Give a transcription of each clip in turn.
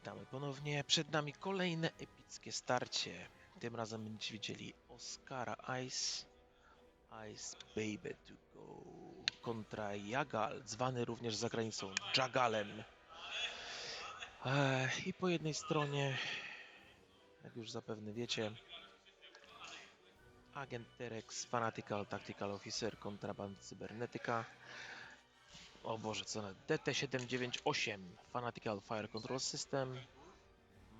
Witamy ponownie. Przed nami kolejne epickie starcie. Tym razem będziecie widzieli Oscara Ice Baby to go kontra Jagal, zwany również za granicą Jagalem. I po jednej stronie, jak już zapewne wiecie, agent Terex, Fanatical Tactical Officer, kontraband cybernetyka. O Boże, co na DT798, Fanatical Fire Control System,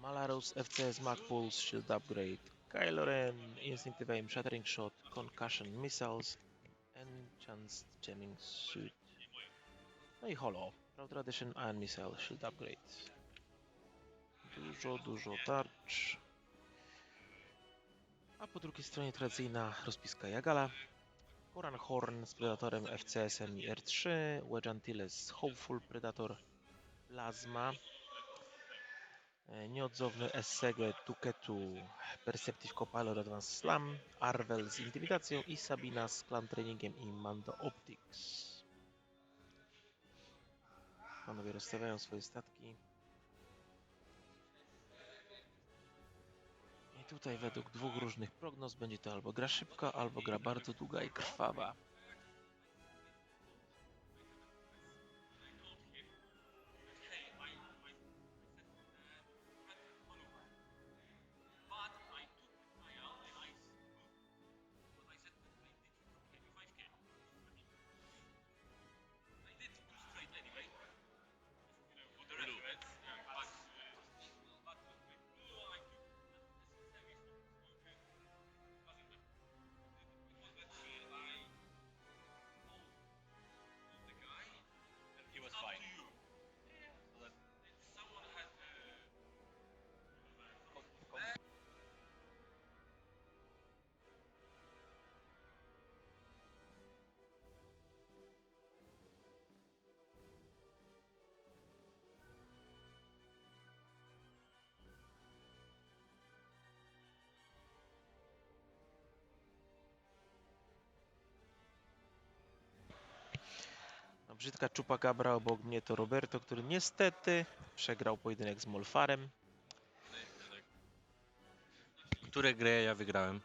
Malarus FCS Mag Pulse Shield Upgrade, Kylo Ren Instinctive Aim Shattering Shot, Concussion Missiles, Enhanced Jamming Suit. No i Holo, Proud Tradition Iron Missile Shield Upgrade. Dużo tarcz. A po drugiej stronie tradycyjna rozpiska Jagala, Koran Horn z Predatorem FCS-em i R3, Wedge Antilles Hopeful Predator Plasma, nieodzowny Essege Tuketu Perceptive Copilot Advanced Slam, Arvel z Intimidacją i Sabina z Clan Trainingiem i Mando Optics. Panowie rozstawiają swoje statki. I tutaj według dwóch różnych prognoz będzie to albo gra szybka, albo gra bardzo długa i krwawa. Brzydka czupakabra obok mnie to Roberto, który niestety przegrał pojedynek z Molfarem. Które gry ja wygrałem?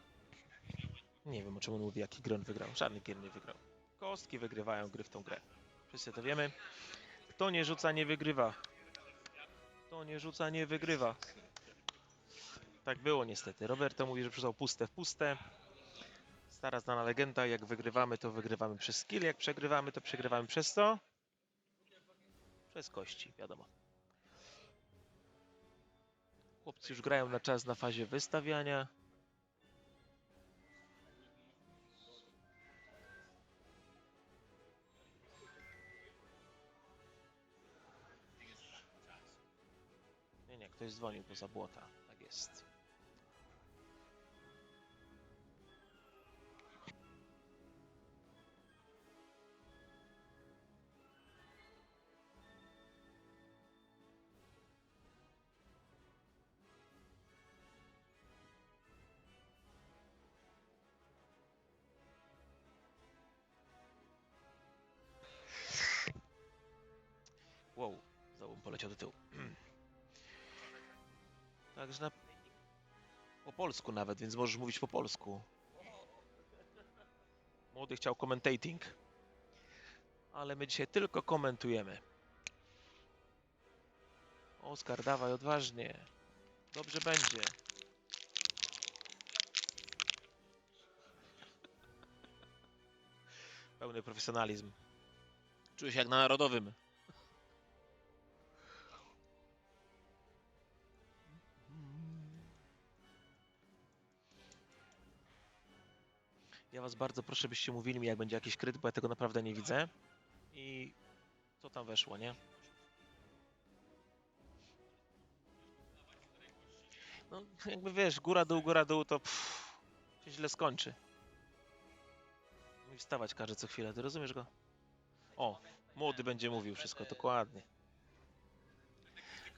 Nie wiem, o czym on mówi, jaki gry on wygrał. Żadnych gier nie wygrał. Kostki wygrywają gry w tą grę. Wszyscy to wiemy. Kto nie rzuca, nie wygrywa. Kto nie rzuca, nie wygrywa. Tak było niestety. Roberto mówi, że przerzucał puste w puste. Stara znana legenda, jak wygrywamy, to wygrywamy przez skill. Jak przegrywamy, to przegrywamy przez co? Przez kości, wiadomo. Chłopcy już grają na czas na fazie wystawiania. Nie, ktoś dzwonił poza błota. Tak jest. Wow, załom poleciał do tyłu. Także po polsku nawet, więc możesz mówić po polsku. Młody chciał commentating. Ale my dzisiaj tylko komentujemy. Oskar, dawaj odważnie. Dobrze będzie. Pełny profesjonalizm. Czuję się jak na Narodowym. Ja was bardzo proszę, byście mówili mi, jak będzie jakiś kryt, bo ja tego naprawdę nie widzę. I co tam weszło, nie? No, jakby wiesz, góra, dół, to się źle skończy. I wstawać każe co chwilę, ty rozumiesz go? O, młody będzie mówił wszystko, dokładnie.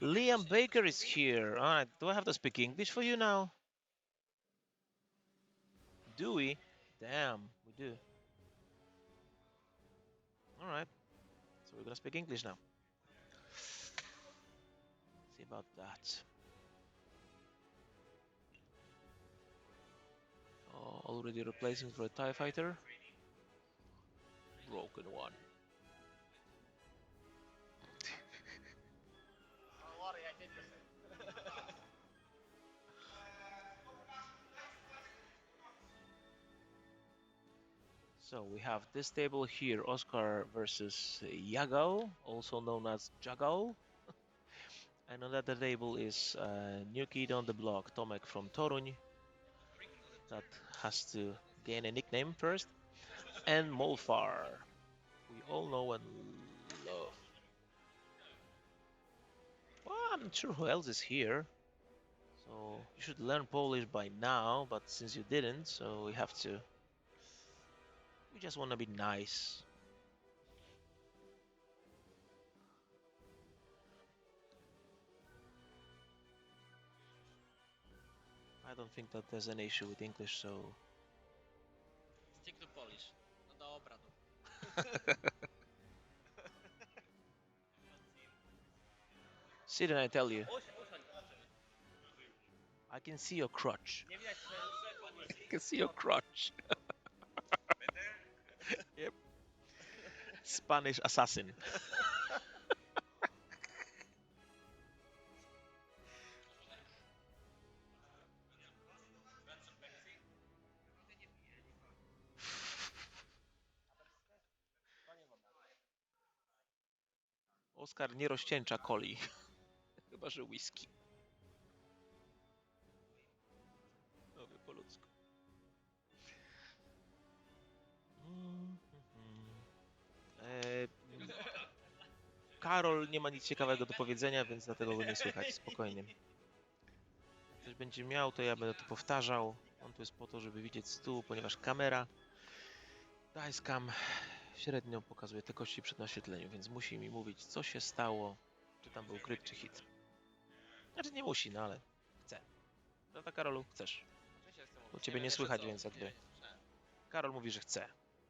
Liam Baker is here. Alright, do I have to speak English for you now? Do we? Damn, we do. Alright, so we're gonna speak English now. See about that. Oh, already replacing for a TIE fighter. Broken one. So we have this table here, Oscar versus Jagal, also known as Jagal. And on that table is new kid on the block, Tomek from Toruń. That has to gain a nickname first. And Molfar, we all know and love. Well, I'm not sure who else is here. So you should learn Polish by now, but since you didn't, so we have to. We just want to be nice. I don't think that there's an issue with English, so. Stick to Polish. No dobra, no. Sit and I tell you. I can see your crotch. I can see your crotch. Yep. Spanish assassin. Oskar nie rozcieńcza coli. Chyba, że whisky. Mówię po ludzku. Karol nie ma nic ciekawego do powiedzenia, więc dlatego go nie słychać. Spokojnie. Jak ktoś będzie miał, to ja będę to powtarzał. On tu jest po to, żeby widzieć stół, ponieważ kamera Dicecam średnio pokazuje te kości przed naświetleniu, więc musi mi mówić, co się stało, czy tam był kryt, czy hit. Znaczy nie musi, no ale chce. Prawda, Karolu? Chcesz. Bo ciebie nie słychać, więc jakby... Karol mówi, że chce.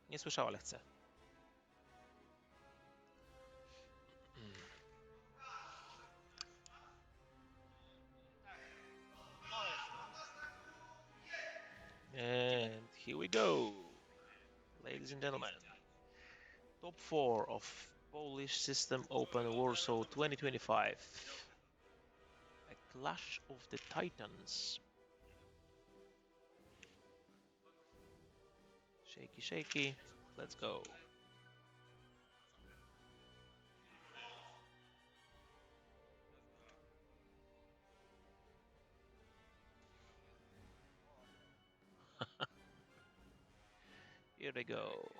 Nie słyszał, ale chce. And here we go, ladies and gentlemen. Top 4 of Polish System Open Warsaw 2025. A clash of the titans. Shaky, shaky. Let's go. Here they go.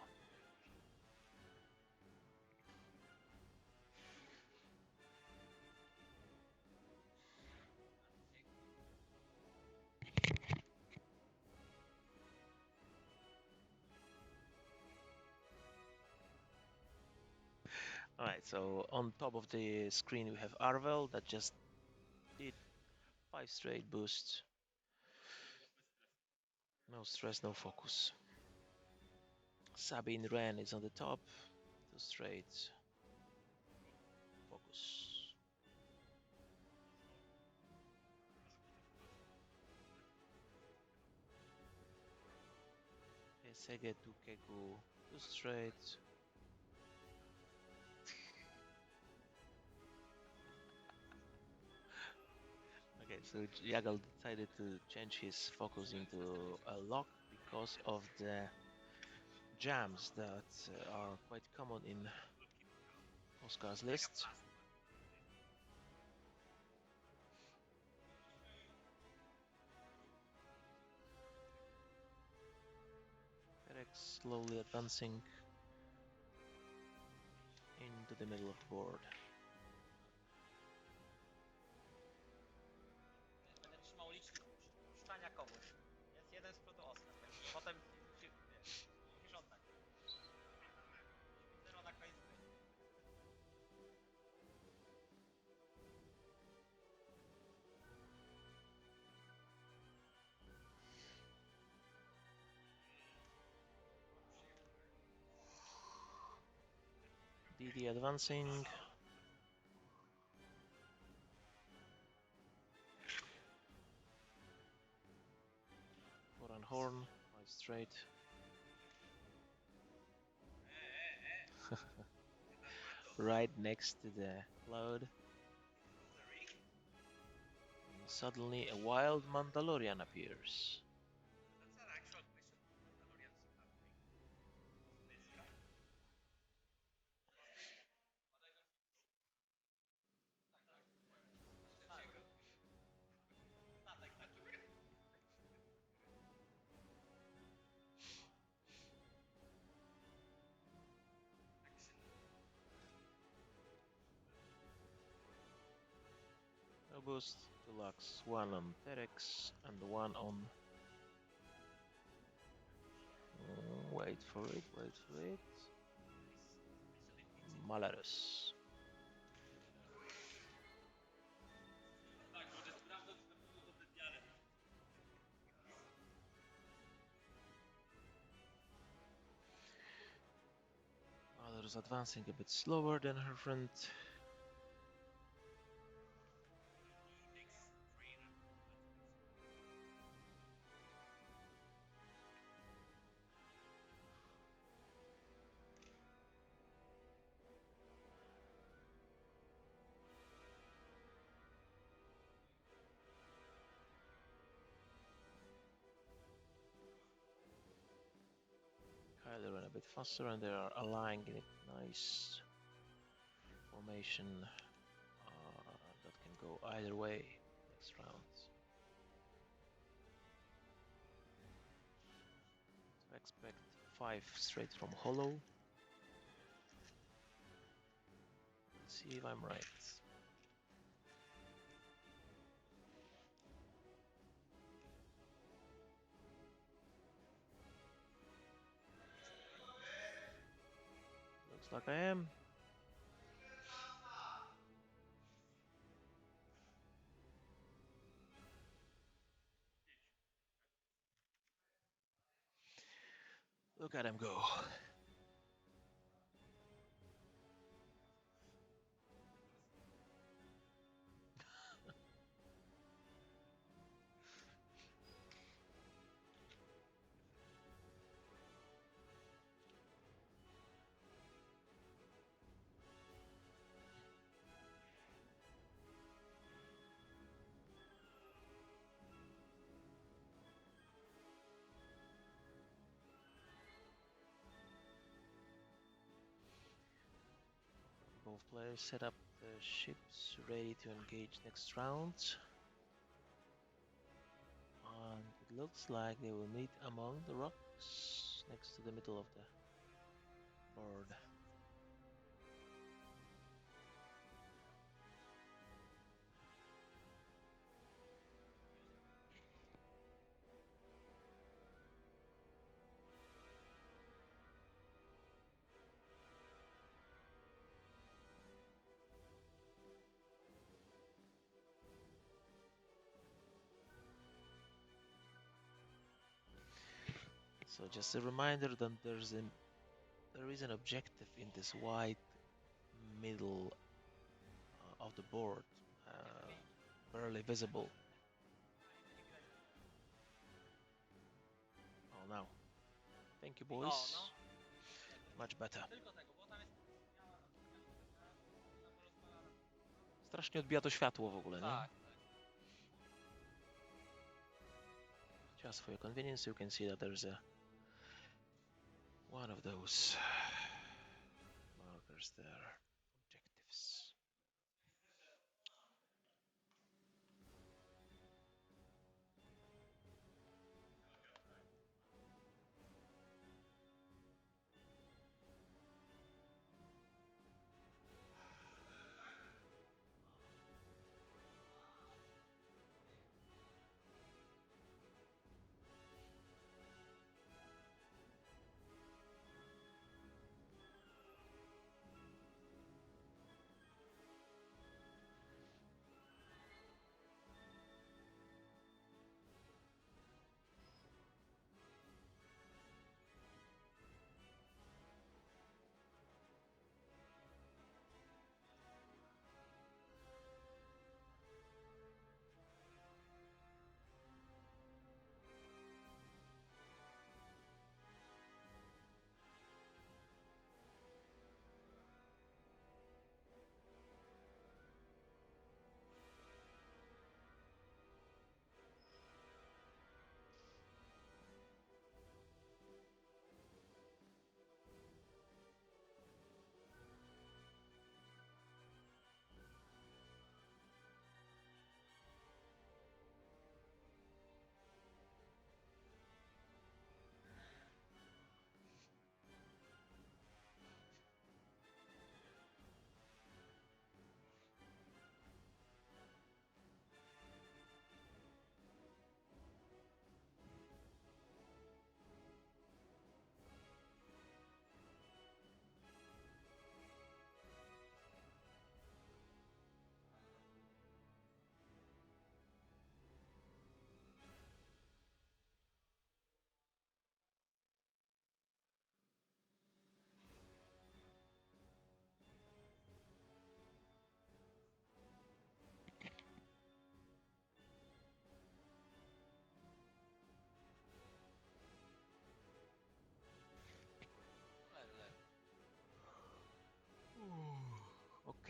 Alright, so on top of the screen we have Arvel that just did 5 straight boosts. No stress, no focus. Sabine Ren is on the top, 2 straight. Focus. Sege to Kegu, 2 straight. Okay, so Jagal decided to change his focus into a lock because of the jams that are quite common in Oscar's list. Rex slowly advancing into the middle of the board. Będę trzymał licznik puszczania komuś. Jest jeden z przodu Oskar. Potem piszą tak. Zero na koniec gry. DD advancing. horn, right straight. Right next to the cloud. And suddenly a wild Mandalorian appears. No boost, 2 locks, 1 on Terex and 1 on... wait for it, wait for it. Malarus. Malarus advancing a bit slower than her friend. Kylie ran a bit faster and they are aligning in a nice formation that can go either way next round. So expect 5 straight from hollow. Let's see if I'm right. Looks like I am. Look at him go. Both players set up the ships ready to engage next round. And it looks like they will meet among the rocks next to the middle of the board. So just a reminder that there is an objective in this white middle of the board, barely visible. Oh now, thank you boys. O, no. Much better. Tylko tego, bo tam jest miała porozwalana. Strasznie odbija to światło w ogóle, nie? Tak, tak. Just for your convenience, you can see that there's one of those markers there, objectives.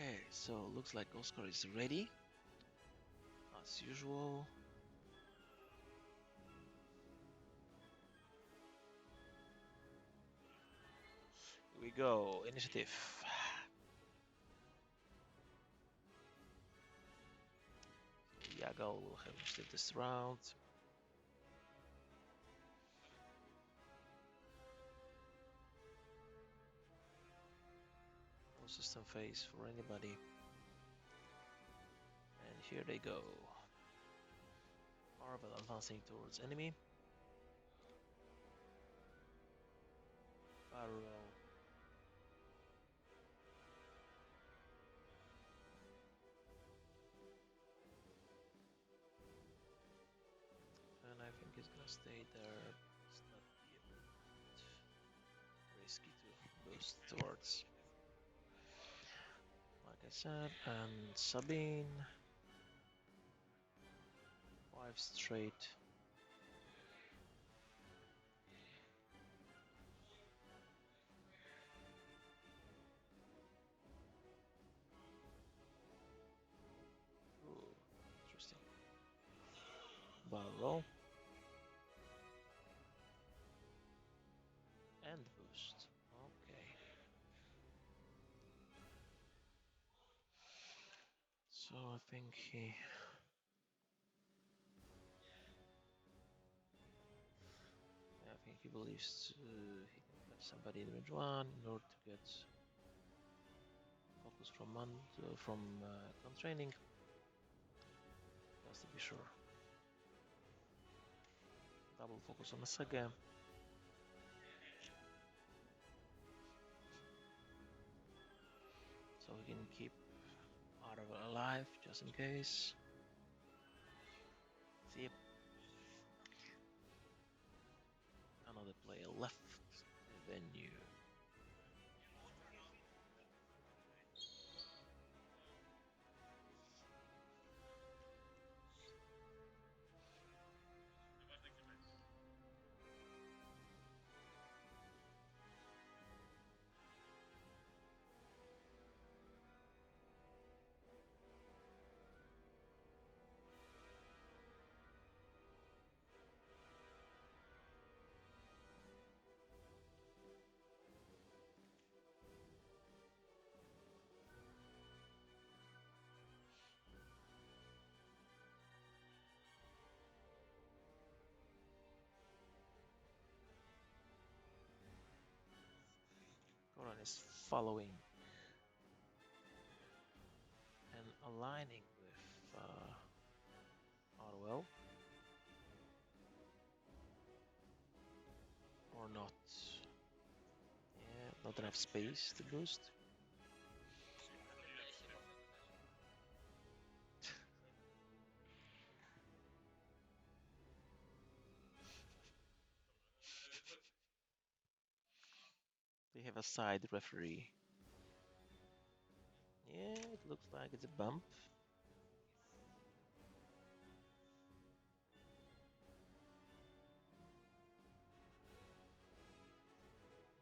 Okay, so looks like Oscar is ready, as usual. Here we go, initiative. Jagal will have initiative this round. No system phase for anybody. And here they go. Marvel advancing towards enemy. Barrel. And I think he's gonna stay there. It's not be a bit risky to boost towards. Like I said, and Sabine. 5 straight. Ooh, interesting. Barrel. And boost. Okay. So I think he believes he can catch somebody in range 1 in order to get focus from gun training. Just to be sure. Double focus on the Sege. So we can keep Arvel alive just in case. See, another player left the venue. Koran is following and aligning with Arwell. Or not. Yeah, not enough space to boost. They have a side referee. Yeah, it looks like it's a bump.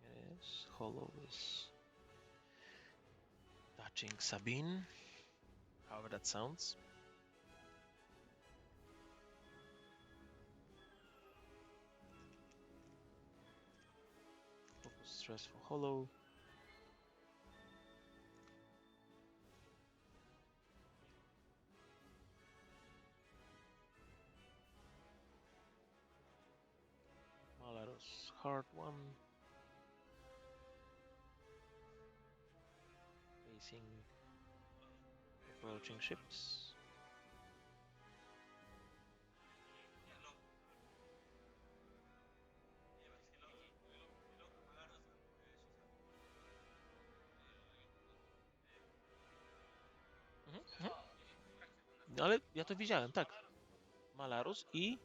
Yes, Hollow is touching Sabine. However that sounds. Focus stress for Hollow. Malaros hard one. Facing approaching ships. Mhm. No ale ja to widziałem, tak. Malarus i...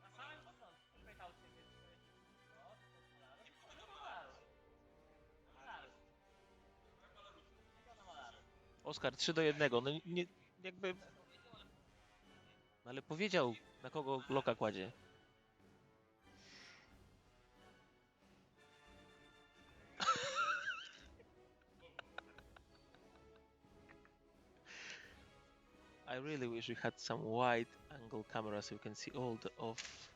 Na samym początku pytał cię, więc powiedział, to jest Malarus. Malarus. Powiedział na Malarus. Oskar 3-1. No nie, jakby... No ale powiedział, na kogo Loka kładzie. I really wish we had some wide angle camera so you can see all the off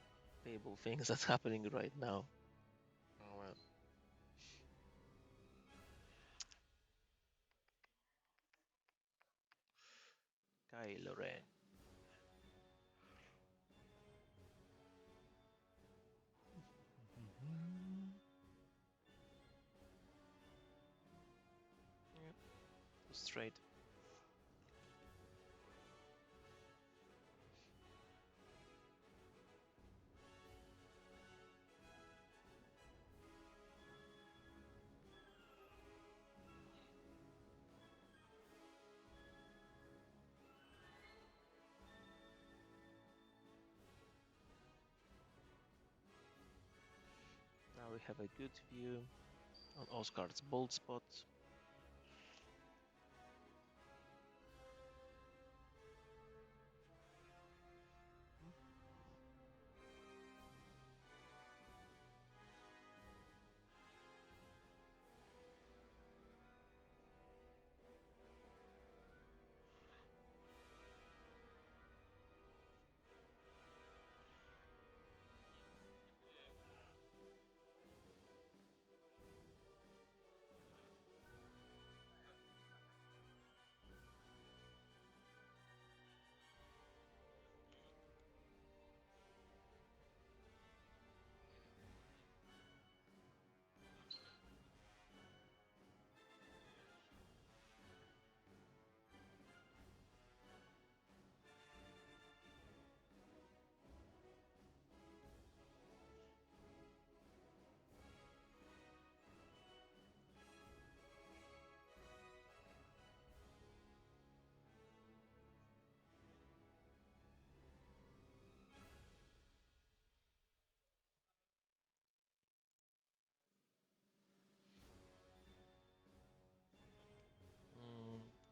table things that's happening right now. Oh man. Kylo Ren. Yep. Straight. Now we have a good view on Oscar's bold spot.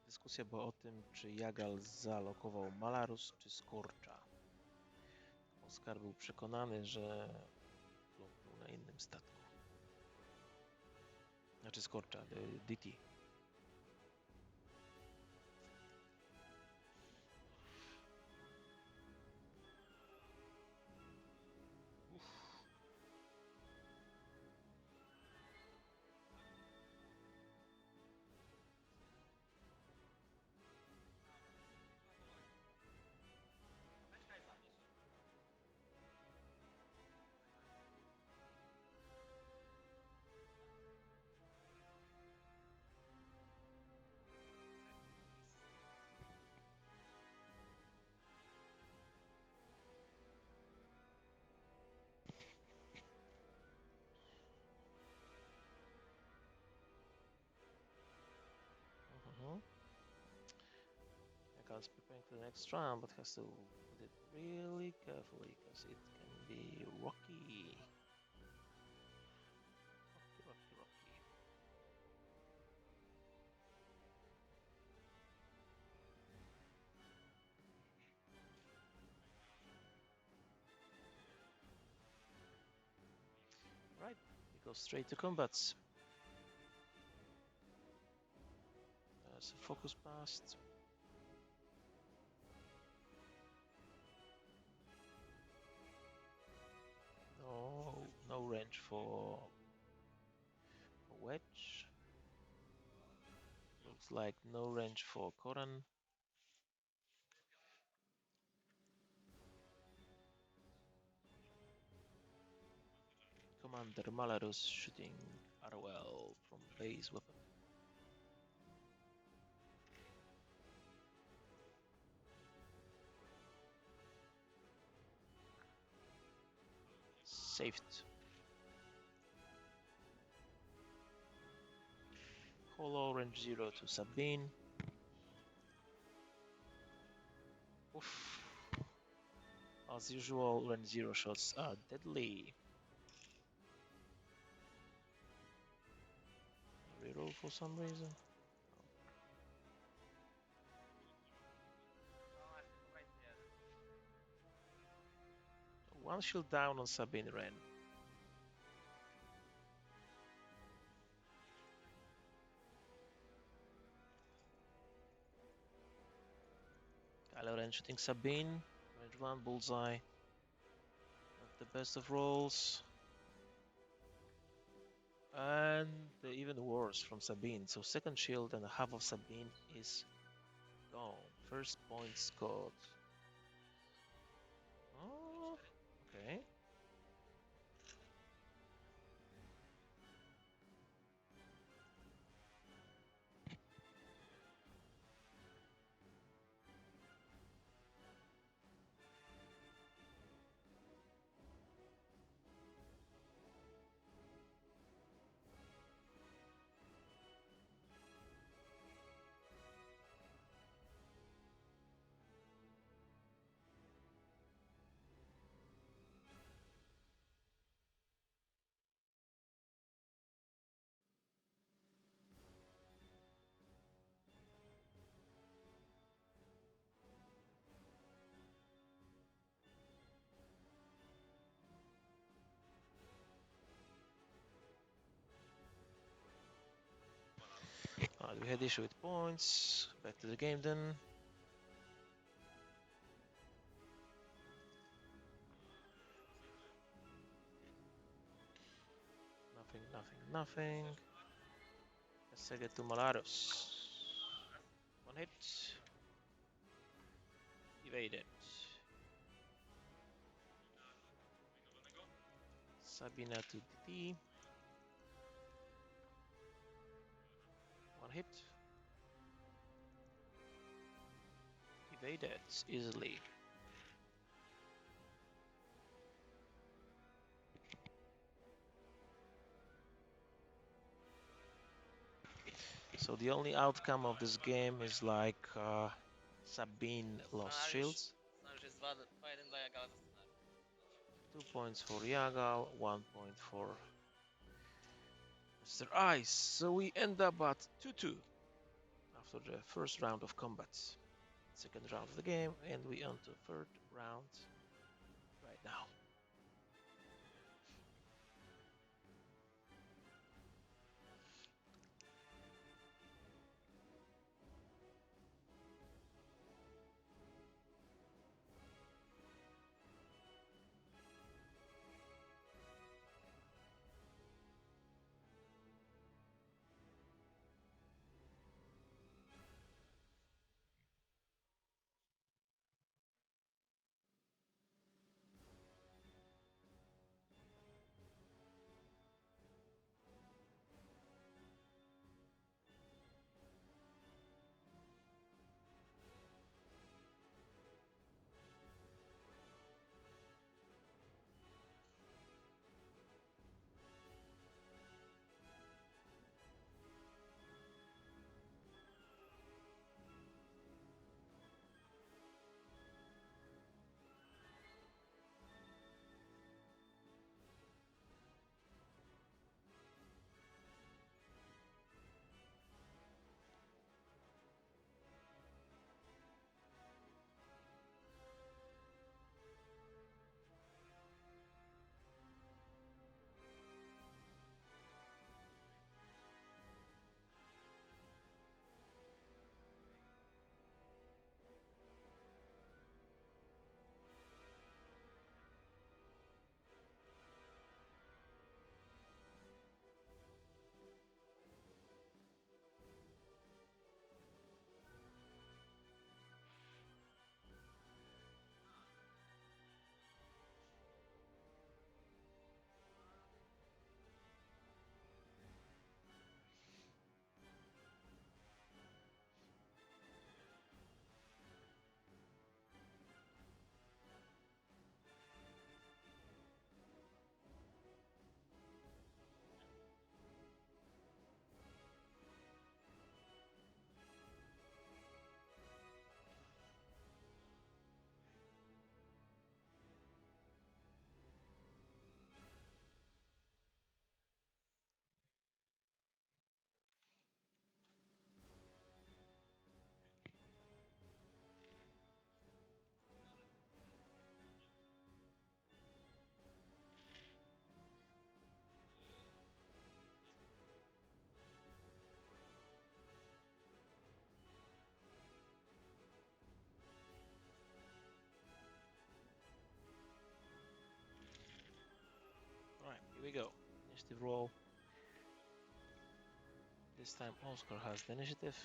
Dyskusja była o tym, czy Jagal zalokował Malarus czy Skorcza. Oskar był przekonany, że ląknął na innym statku. Znaczy Skorcza, DT. Jagal's preparing for the next round, but has to put it really carefully because it can be rocky. Rocky. Right, we go straight to combats. There's a focus past. No range for wedge. Looks like no range for Koran. Commander Malarus shooting Arwell from base weapon. Saved. Hollow range 0 to Sabine. Oof. As usual, range 0 shots are deadly. Reroll for some reason. One shield down on Sabine Wren. Lauren shooting Sabine. Range 1, bullseye. Not the best of rolls. And even worse from Sabine. So second shield and a half of Sabine is gone. First point scored. Oh, okay. Alright, we had issue with points. Back to the game then. Nothing. Let's get to Malaros. One hit. Evaded. Sabina to DD. One hit. Evaded easily. So the only outcome of this game is like Sabine lost shields. Scenariusz jest 2-1 dla Jagala za scenariusz. 2 points for Jagal, 1 point for Mr. Ice. So we end up at 2-2 after the first round of combat. Second round of the game, and we enter third round right now. Here we go. Initiative roll. This time Oscar has the initiative.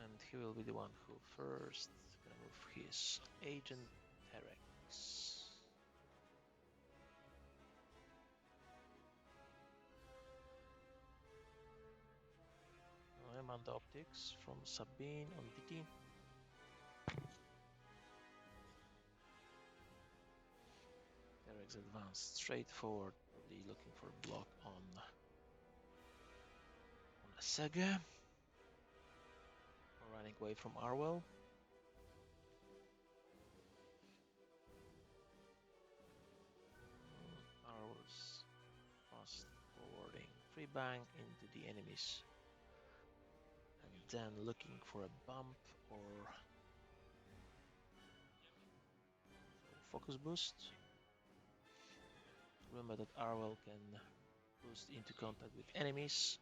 And he will be the one who first gonna move his agent Terex. I'm on the optics from Sabine on DT. Terex advanced straight forward, probably looking for a block on Sega. Running away from Arwell. Arwell's fast forwarding free bank into the enemies. And then looking for a bump or focus boost. Remember that Arwell can boost into contact with enemies.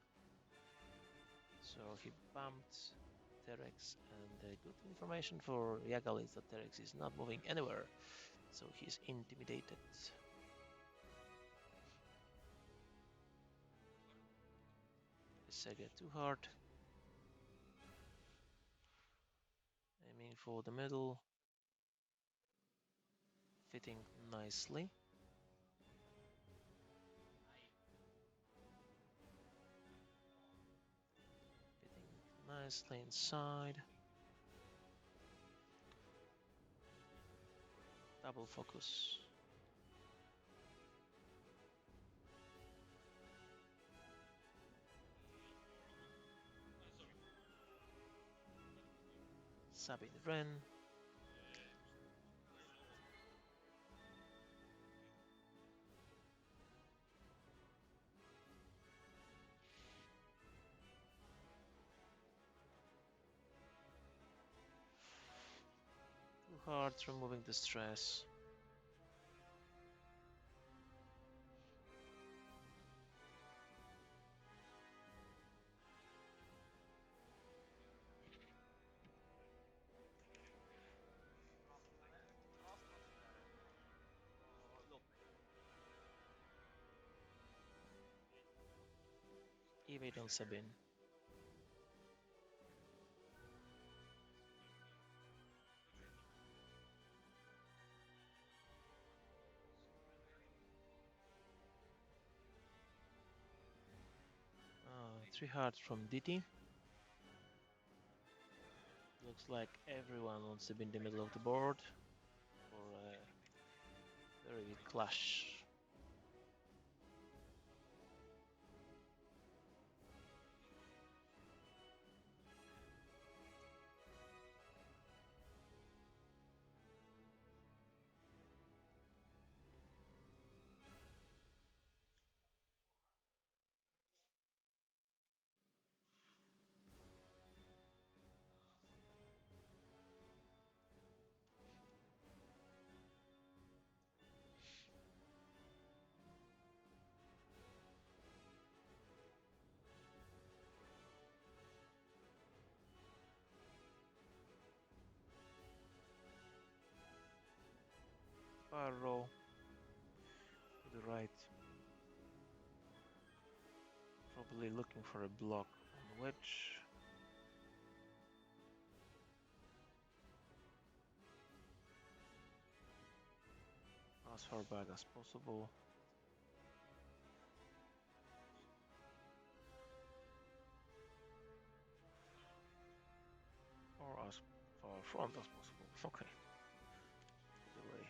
So he bumped Terex, and the good information for Jagal is that Terex is not moving anywhere, so he's intimidated. Sega too hard. Aiming for the middle. Fitting nicely. Fitting nicely inside. Double focus. Sabine Wren. Too hard, removing the stress. Evade on Sabine. Three hearts from DT. Looks like everyone wants to be in the middle of the board for a very big clash. Roll to the right, probably looking for a block on wedge. As far back as possible. Or as far front as possible. Okay. Good way.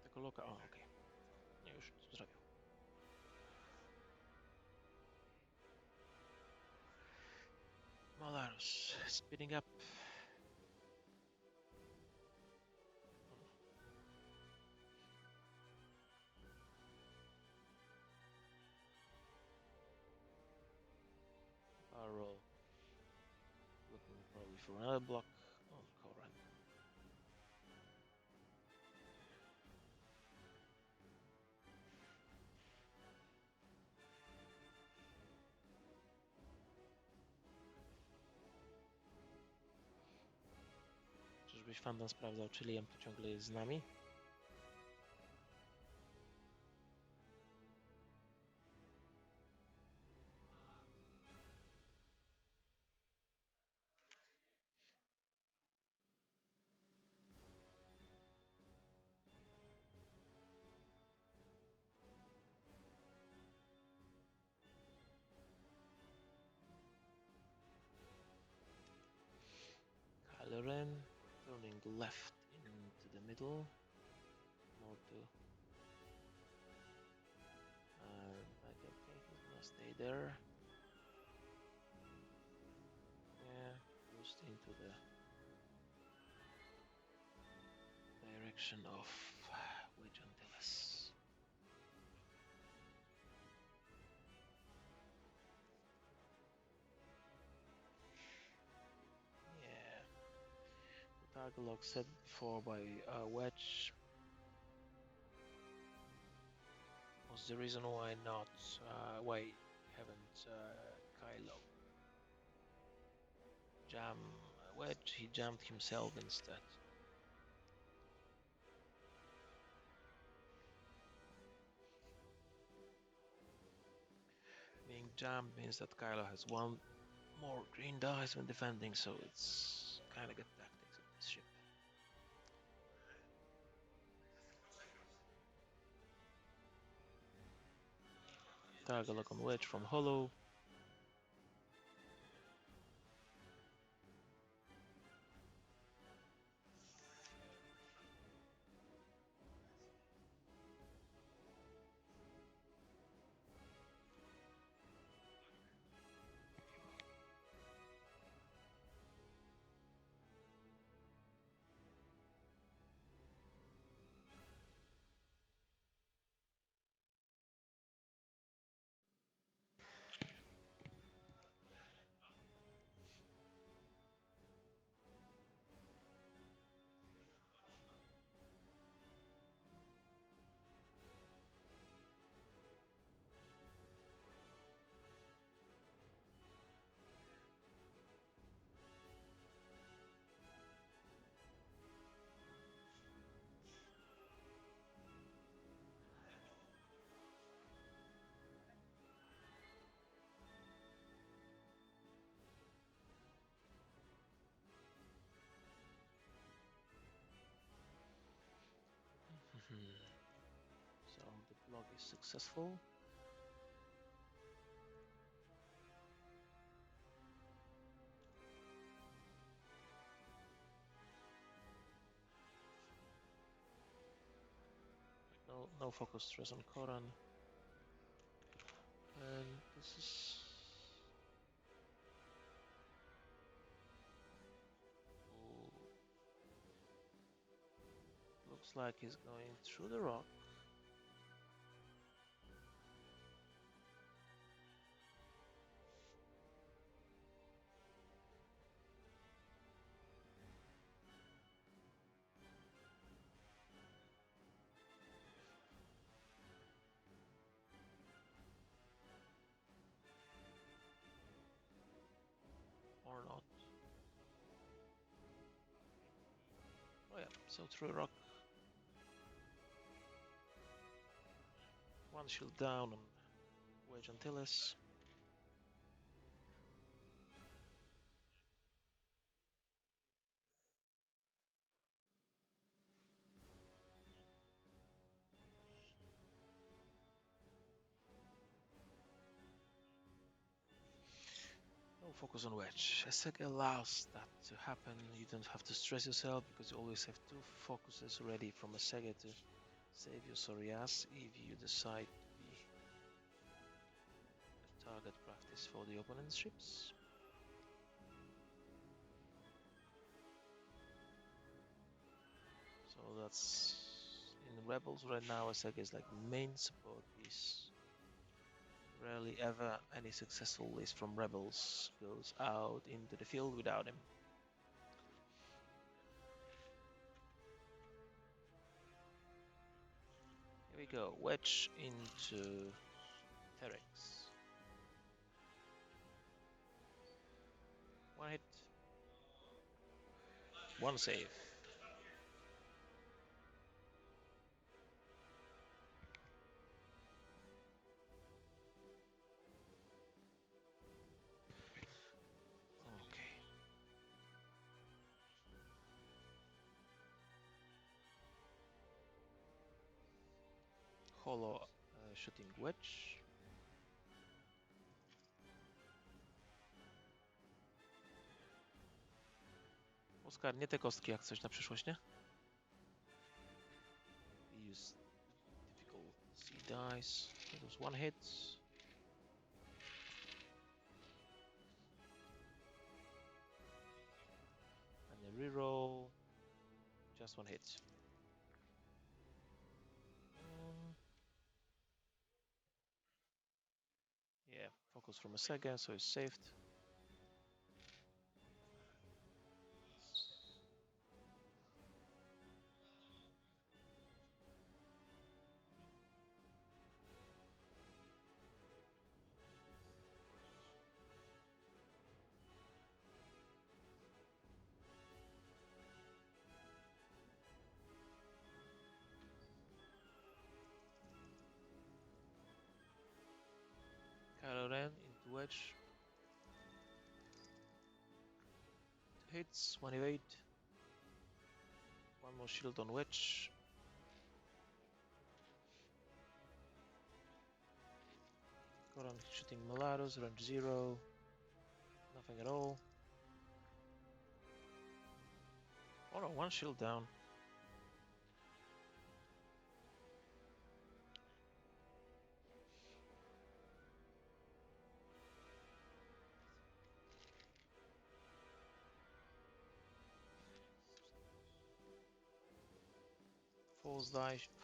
Take a look. Oh, okay. Już zrobił. Malarus speeding up. Roll. Looking probably for another block on Koran. Żebyś fandom sprawdzał, czy Liam tu ciągle jest z nami. Ren, turning left into the middle, more to, and I don't think he's gonna stay there. Yeah, boost into the direction of Wedge Antilles. Yeah, the target lock set before by Wedge was the reason why not why haven't Kylo jam Wedge. He jammed himself instead. Being jammed means that Kylo has one more green dice when defending, so it's kind of good tactics of this ship. Target lock on Wedge from Hollow. So the block is successful. No focus stress on Koran. And this is looks like he's going through the rock. Or not. Oh yeah, so through rock. One shield down on Wedge Antilles. No focus on Wedge. Essek allows that to happen. You don't have to stress yourself because you always have two focuses ready from Essek to save your sorry ass if you decide to be a target practice for the opponent's ships. So that's in Rebels right now. Essek is like main support piece. Rarely ever any successful list from Rebels goes out into the field without him. Here we go, Wedge into Terex. One hit, one save. hollow shooting wedge. Oskar, nie te kostki jak coś na przyszłość, nie? Use difficult C dice. Those one hits. And then reroll. Just one hit. Yeah, focus from a second, so it's saved. Kylo Ren into wedge. Two hits, one evade. One more shield on wedge. Goran shooting Mulattoes, range 0. Nothing at all. Oh no, one shield down.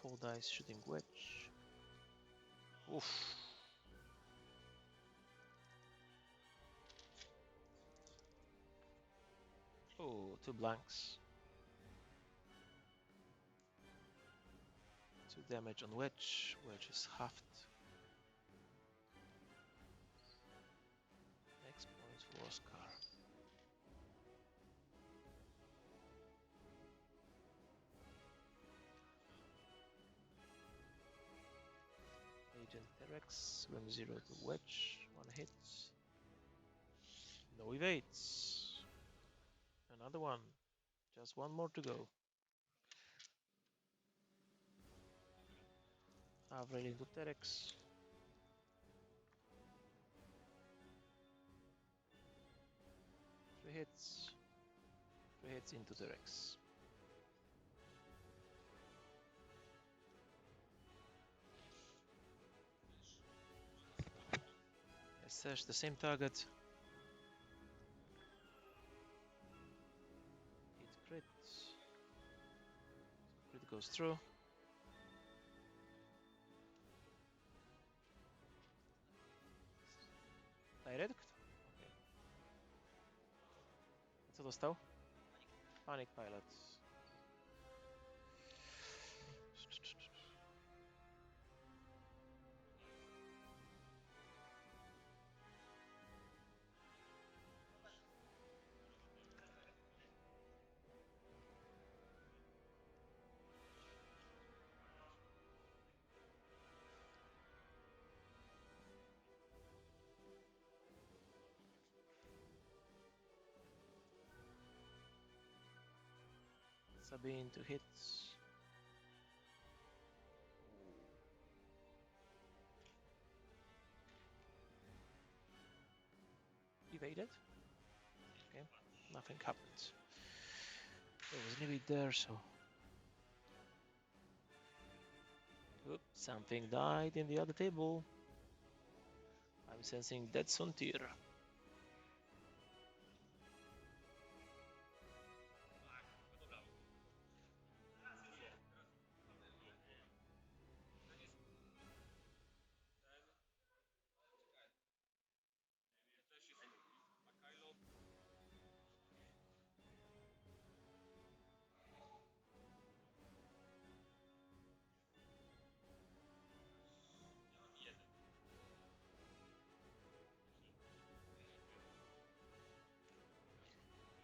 Four dice shooting wedge. Oof. Oh, two blanks. 2 damage on wedge. Wedge is halved. Next points for Oscar. Agent Terex, range 0 to wedge. One hit. No evades. Another one. Just one more to go. Half railing to Terex. Three hits. Three hits into Terex. Search the same target. Hit crit. Crit goes through. Direct? Okay. Co dostał? Panic Pilot. Sabine to hits. Evaded. Okay, nothing happened. There was an evade there, so. Oops, something died in the other table. I'm sensing Dead Sontir.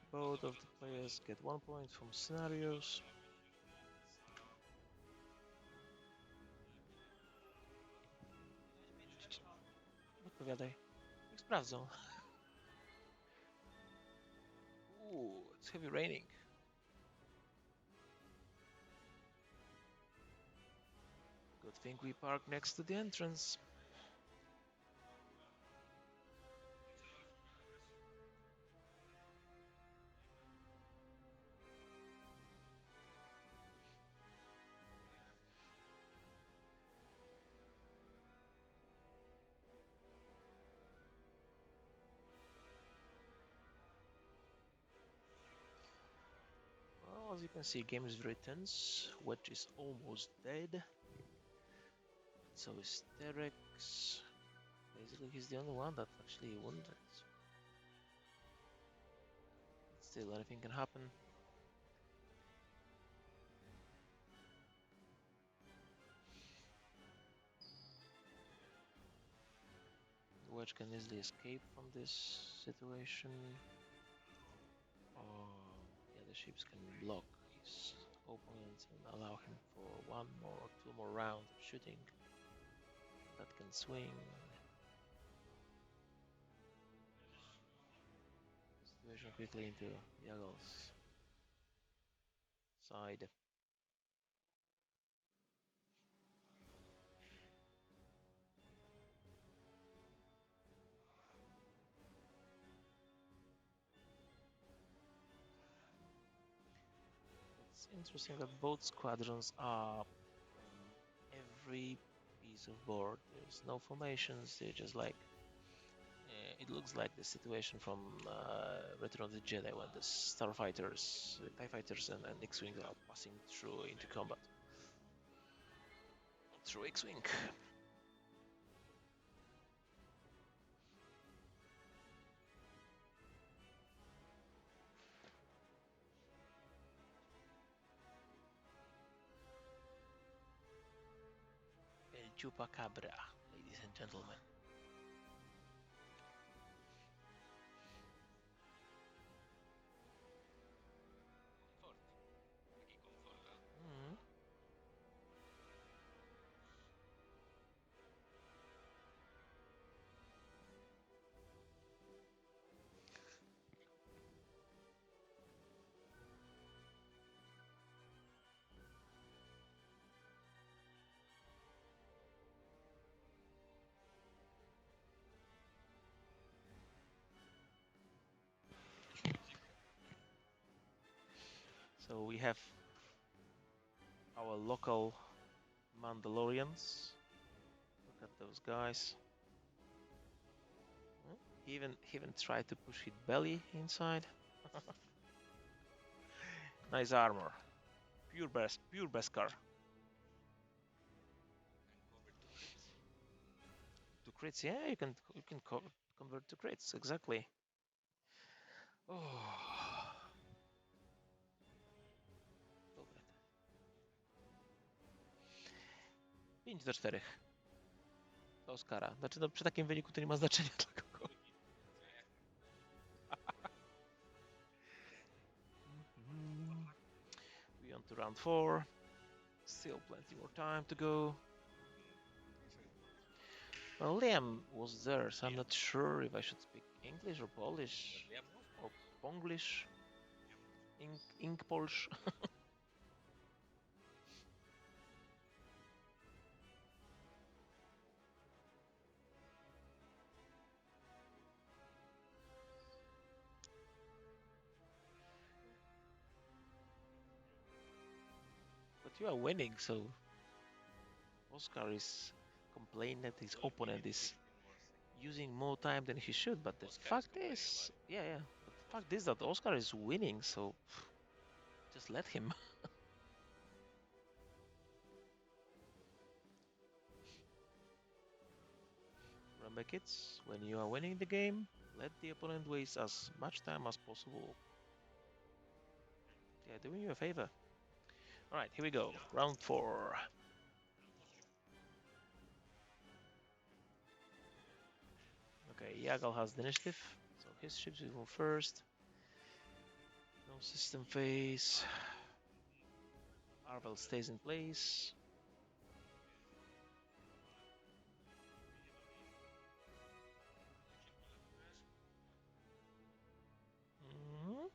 Both of the players get 1 point from scenarios. Odpowiadaj. Niech sprawdzą. Ooh, it's heavy raining. Good thing we parked next to the entrance. Well, as you can see, game is very tense. Wedge is almost dead. So is Terex. Basically, he's the only one that actually won it. Still, anything can happen. Wedge can easily escape from this situation. Yeah, the ships can block his opponent and allow him for one more or two more rounds of shooting. That can swing. Situation quickly into Jagal's side. It's interesting that both squadrons are on every piece of board. There's no formations, they're just like it looks like the situation from Return of the Jedi when the starfighters, TIE fighters and X-Wings are passing through into combat. Through X-Wing. El Chupacabra, ladies and gentlemen. Mm. So we have our local Mandalorians. Look at those guys. He even tried to push his belly inside. Nice armor. Pure Beskar. To crits, yeah, you can convert to crits, exactly. Oh. Dobre. 5-4. Do Oscara. Znaczy, no, przy takim wyniku to nie ma znaczenia dla kogo. We on to round 4. Still plenty more time to go. Well, Liam was there, so I'm not sure if I should speak English or Polish or Ponglish. Ink Polsh. But you are winning, so Oscar is complaining that his opponent is using more time than he should. But the fact is, yeah. But the fact is that Oscar is winning, so just let him. Remember, kids, when you are winning the game, let the opponent waste as much time as possible. Yeah, doing you a favor. Alright, here we go. Round 4. Okay, Jagal has the initiative, so his ships will go first. No system phase. Arvel stays in place. Mhm.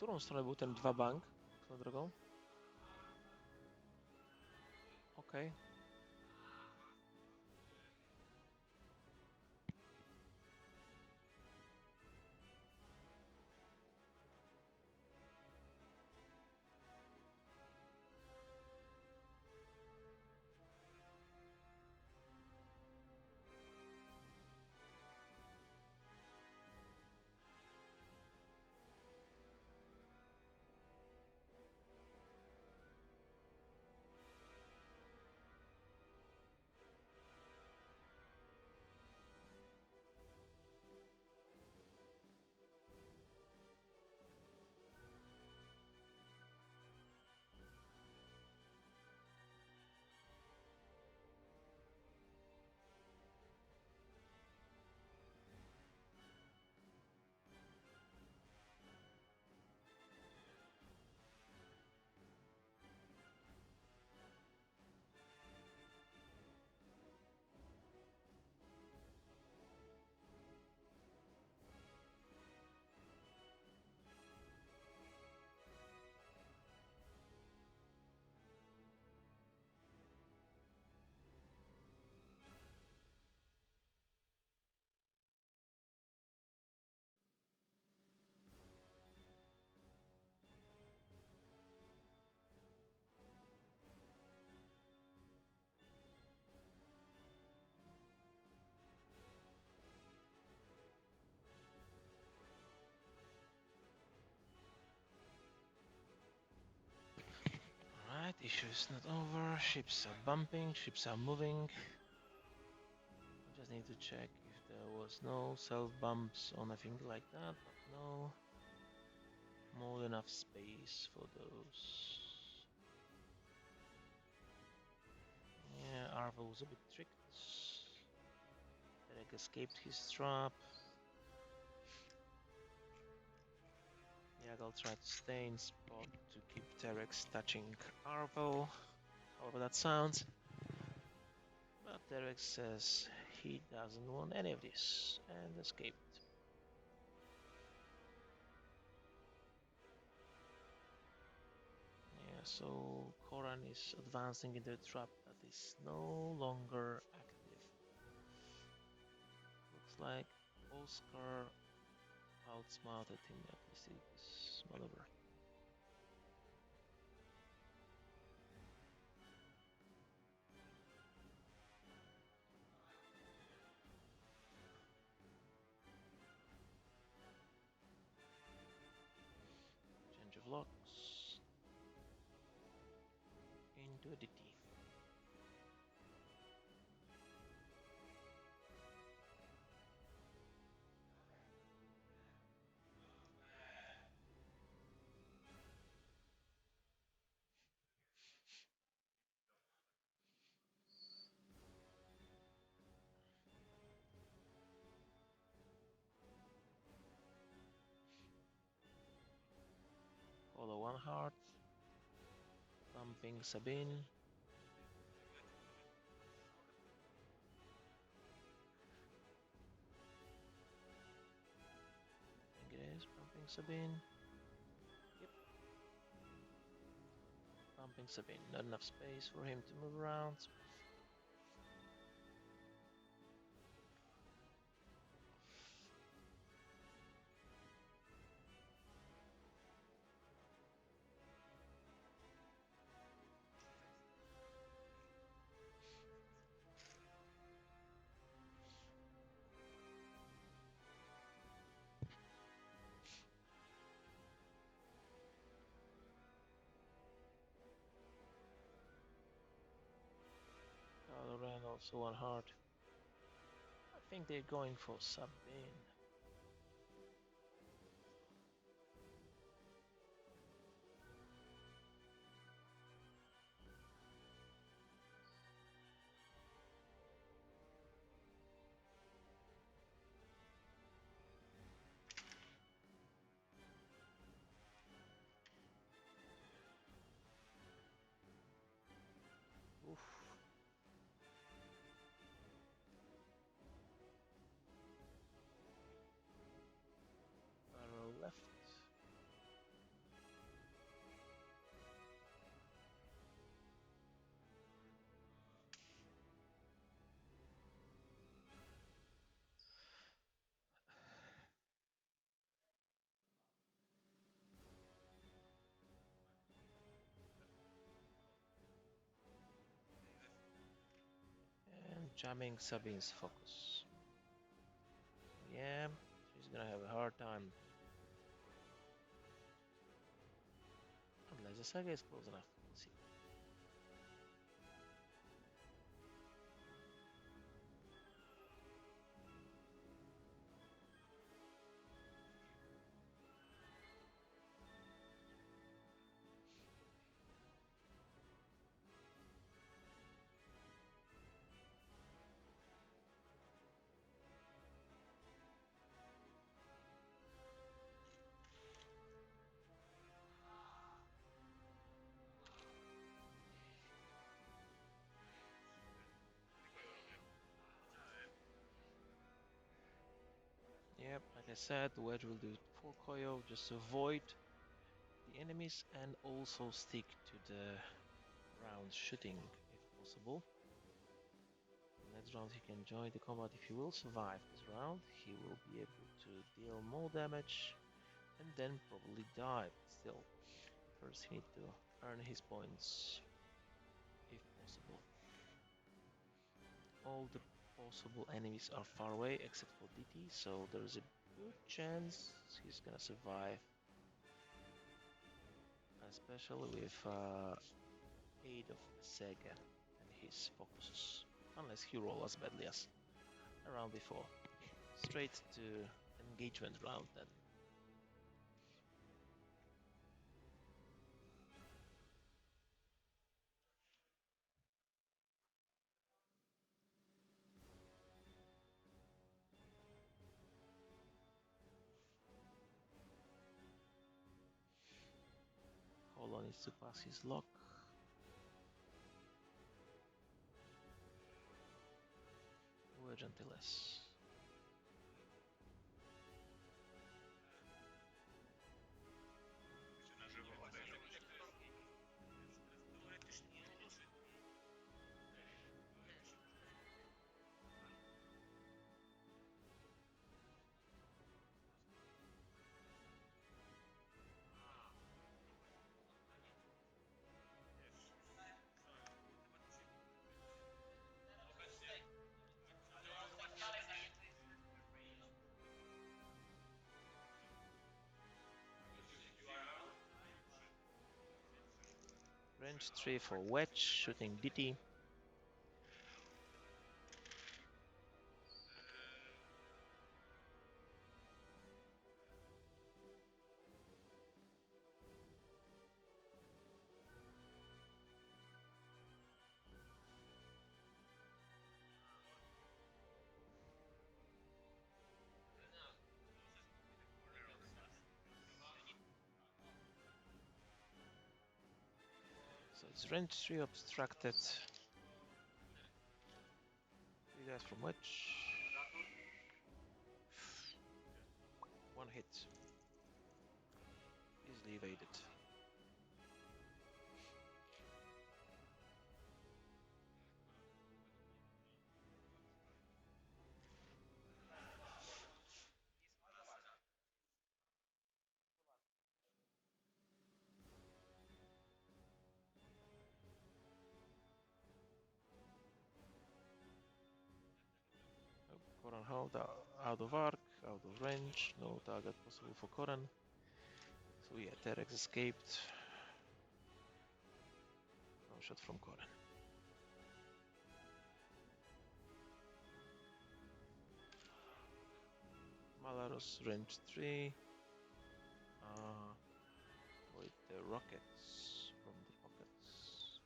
którą stronę był ten dwa bank? Swoją drogą? Okej. Alright, issue is not over. Ships are bumping, ships are moving. I just need to check if there was no self bumps or anything like that. But no. More than enough space for those. Yeah, Arvel was a bit tricked. Derek escaped his trap. Jagal tried to stay in spot to keep Terex touching Arvel, however that sounds. But Terex says he doesn't want any of this and escaped. Yeah, so Koran is advancing into a trap that is no longer active. Looks like Oscar outsmarted him at least in this maneuver. Change of locks into a DT. Follow one heart, bumping Sabine. I think it is bumping Sabine. Yep. Bumping Sabine. Not enough space for him to move around. Carlo ran also one heart. I think they're going for Sabine. Oof. jamming Sabine's focus. Yeah, she's gonna have a hard time. Unless the saga is close enough. We'll see. Yep, like I said, the wedge will do 4 Koyo, just to avoid the enemies and also stick to the round shooting if possible. Next round he can join the combat. If he will survive this round, he will be able to deal more damage and then probably die. But still, first he needs to earn his points if possible. All the possible enemies are far away except for DT, so there's a good chance he's gonna survive, especially with aid of Sega and his focuses, unless he rolls as badly as the round before. Straight to engagement round then. Hold on, needs to pass his lock. Wedge until S. Range 3 for wedge, shooting DT. So it's range 3 obstructed. 3 dice from wedge. 1 hit. Easily evaded. Koran hold out of arc, out of range, no target possible for Koran. So yeah, Terex escaped. No shot from Koran. Malaros range 3. With the rockets from the pockets.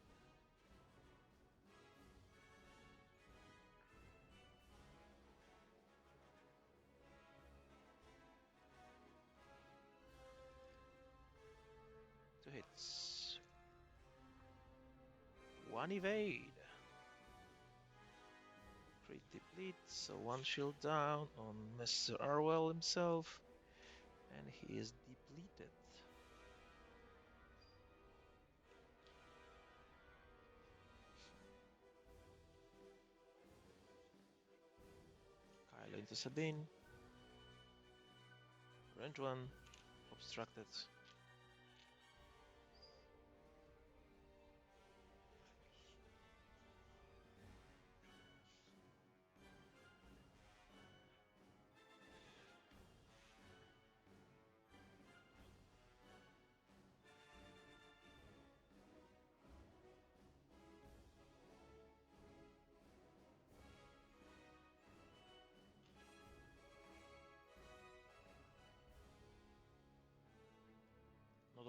Two hits. One evade. Crit deplete, so one shield down on Mr. Arwell himself. And he is depleted. Kyle into Sabine. Range 1. Obstructed.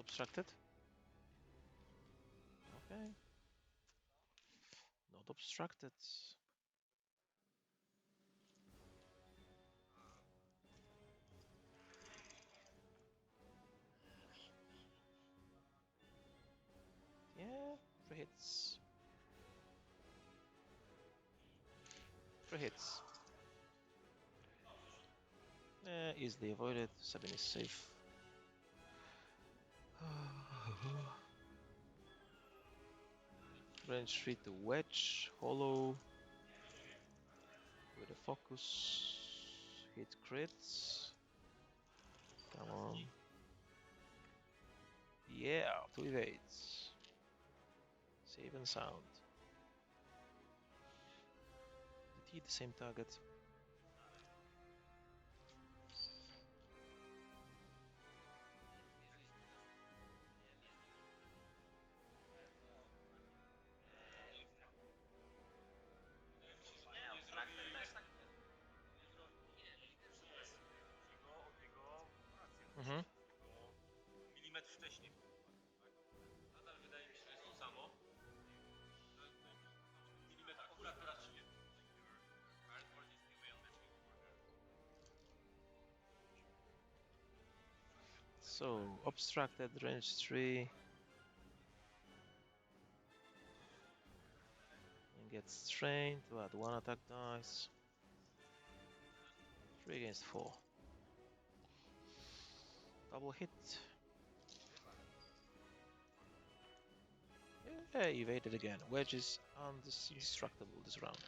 obstructed? Okay. Not obstructed. Yeah, 3 hits. 3 hits. Easily avoided. Sabine is safe. Range 3 to wedge, hollow. With a focus. Hit crits. Come on. Yeah, 2 evades. Save and sound. DT the same target. Nie, abstrakty też tak jest. Mhm. Milimetr wcześniej. Nadal wydaje mi się, że jest to samo. Milimetr akurat raczej. So, obstructed, range 3. And gets strained to add 1 attack dice. 3 against 4. Double hit. Yeah, evaded again. Wedge is indestructible this round.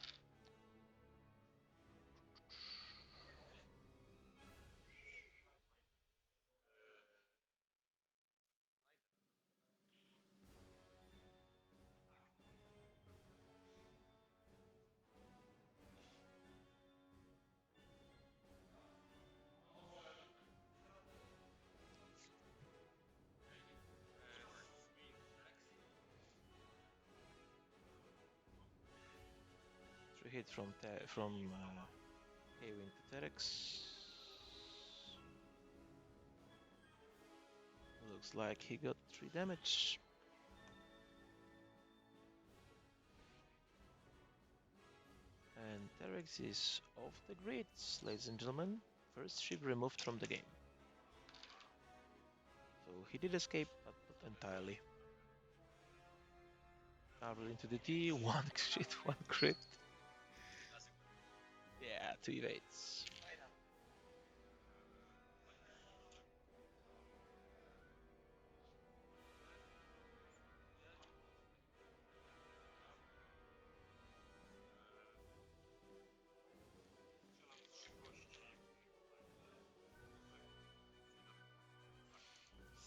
Three hit from K-Wing to Terex. Looks like he got 3 damage. And Terex is off the grid, ladies and gentlemen. First ship removed from the game. So he did escape, but not entirely. Arrow into the T, 1 shit, 1 crit. Yeah, 2 evades.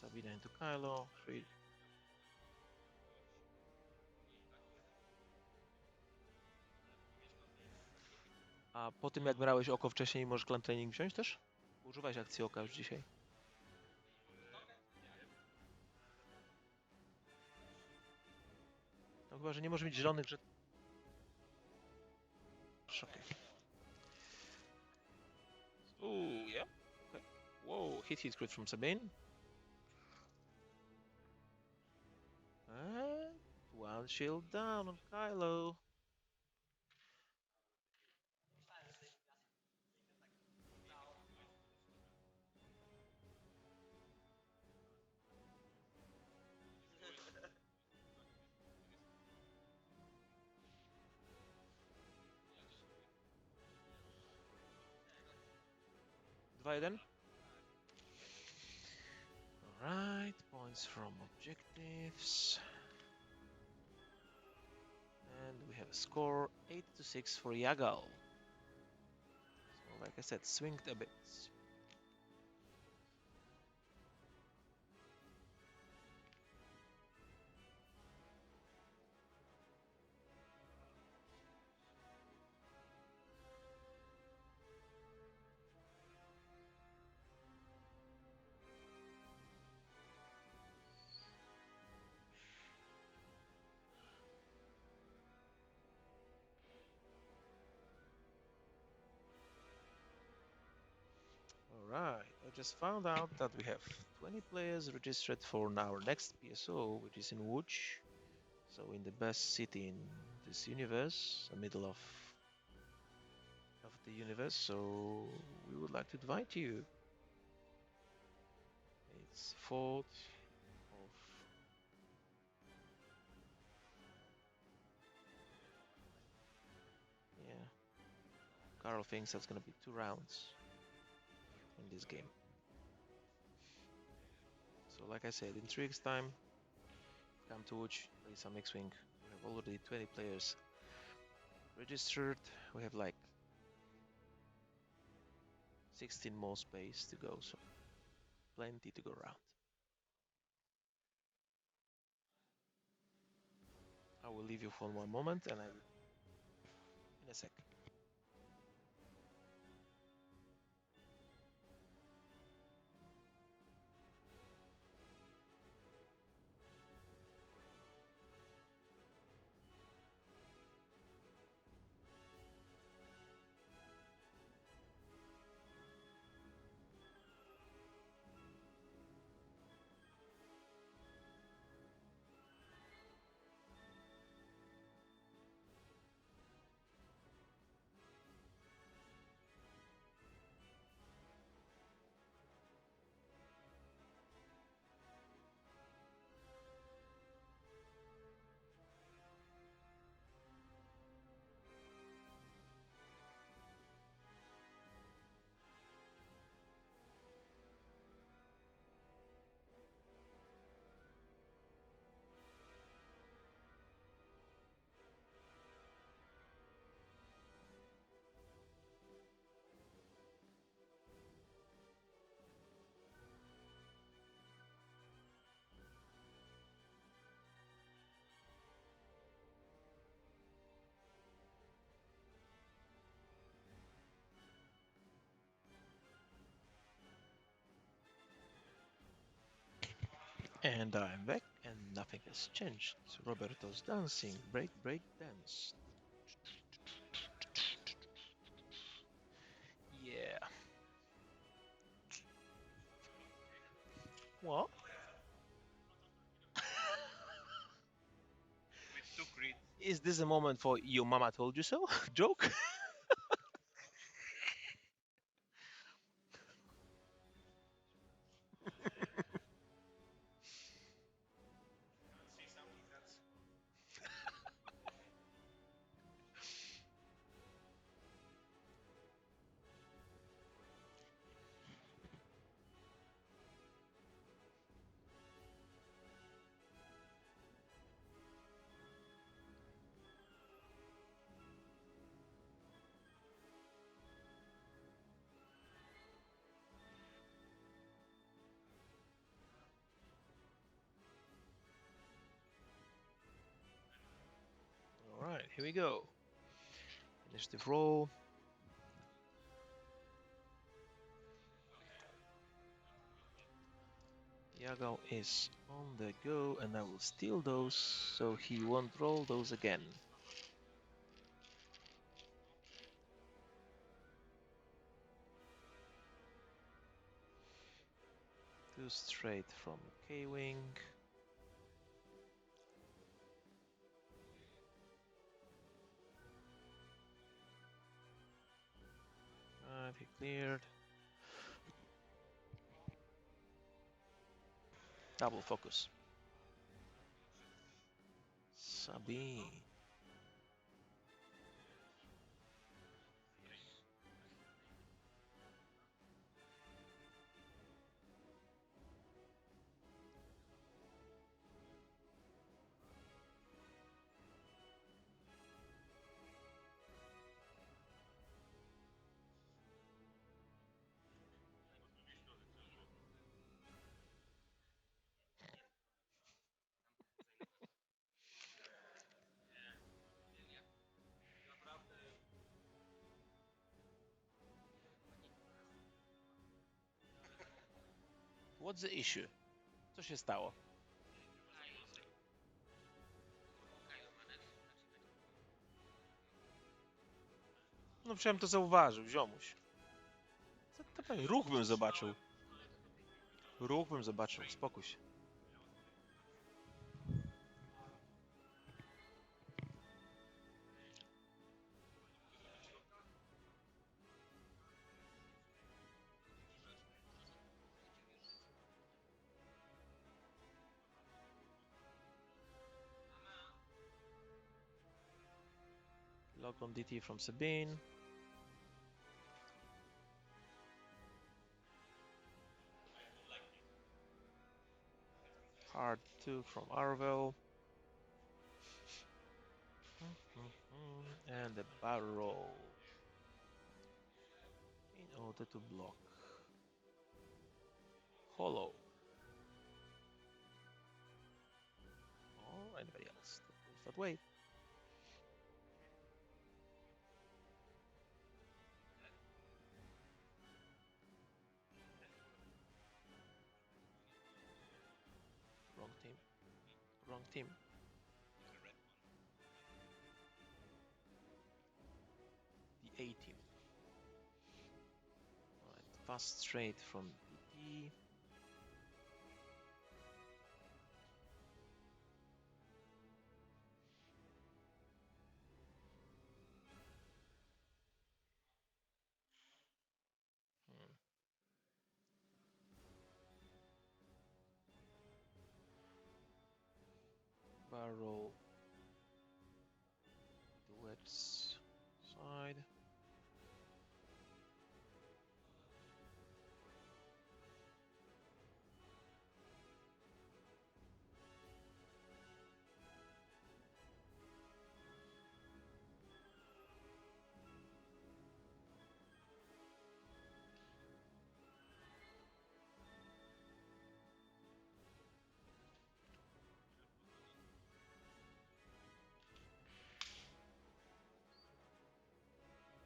Sabina into Kylo, 3. A po tym jak brałeś oko wcześniej, możesz clan training wziąć też? Używałeś akcji oka już dzisiaj. No chyba, że nie może mieć zielonych, że... Okay. Ooh, yeah. Okay. Whoa, hit crit from Sabine. And 1 shield down on Kylo. Dwa jeden. Alright, points from objectives. And we have a score 8-6 for Jagal. So like I said, swinged a bit. Alright, I just found out that we have 20 players registered for our next PSO, which is in Łódź. So in the best city in this universe, the middle of the universe. So we would like to invite you. It's 4th of yeah. Carl thinks that's gonna be 2 rounds in this game. So like I said, in 3 weeks time, come to Łódź, play some X-Wing. We have already 20 players registered. We have like 16 more space to go, so plenty to go around. I will leave you for one moment and I will in a sec. And I'm back, and nothing has changed. Roberto's dancing, break, dance. Yeah. What? With 2 crits. Is this a moment for your mama told you so joke? See something that's All right, here we go. Initiative roll. Jagal is on the go, and I will steal those so he won't roll those again. Two straight from K-Wing. He cleared. Double focus. Sabine. What's the issue? Co się stało? No przecież to zauważył, ziomuś. Co to Czekaj, ruch bym zobaczył. Ruch bym zobaczył, spokój się. Lock on DT from Sabine. Hard 2 from Arvel. And the barrel. In order to block. Hollow. Or anybody else that goes that way. Wrong team. Wrong team. The A team. Alright, fast straight from DT. Barrel. The wet side.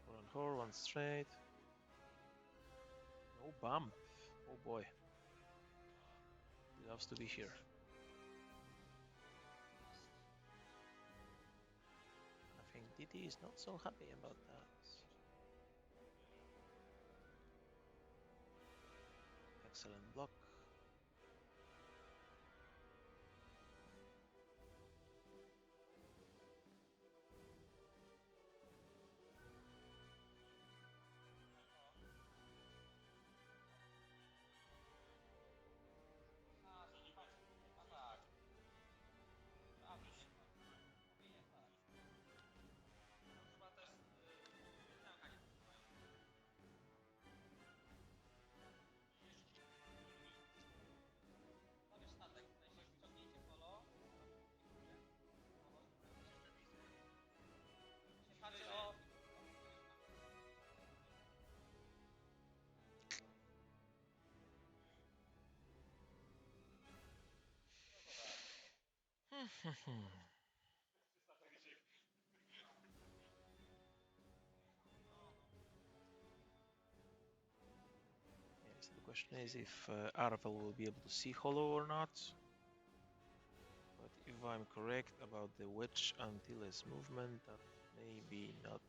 One on core, one straight. No bump. Oh boy. He loves to be here. I think DT is not so happy about that. Excellent block. Yes, the question is if Arvel will be able to see Hollow or not. But if I'm correct about the wedge until its movement, that may be not.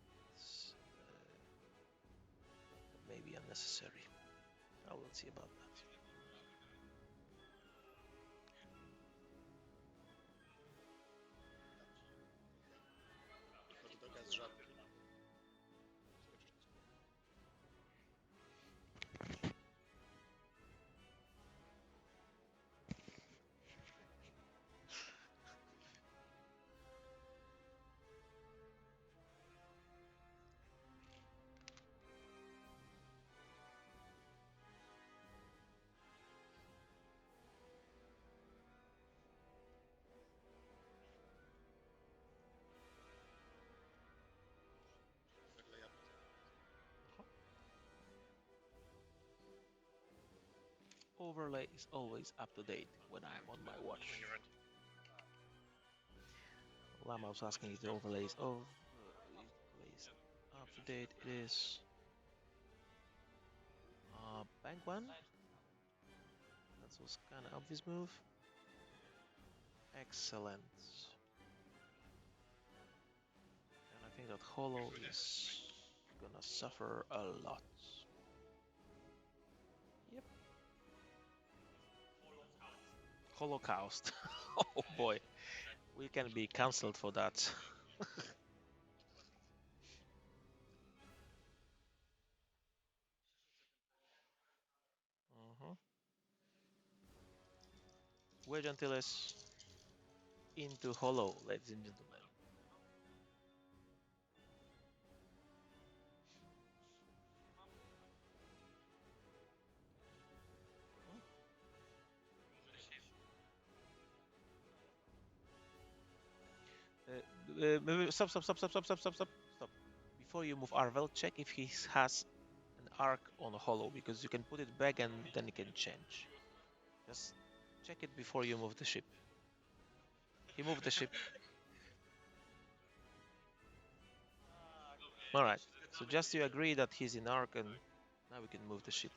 That may be unnecessary. I will see about that. Chodź do gaz rzadki. Nagle ja Overlay is always up to date when I'm on my watch. Lama was asking if the overlay is up to date. It is. Bank one. That was kind of obvious move. Excellent. And I think that Hollow is gonna suffer a lot. Holocaust. Oh boy. We can be cancelled for that. Mhm. Wait until it's into hollow, ladies and gentlemen. Stop. Before you move Arvel, check if he has an arc on hollow, because you can put it back and then it can change. Just check it before you move the ship. He moved the ship. Alright, so just you agree that he's in arc and now we can move the ship.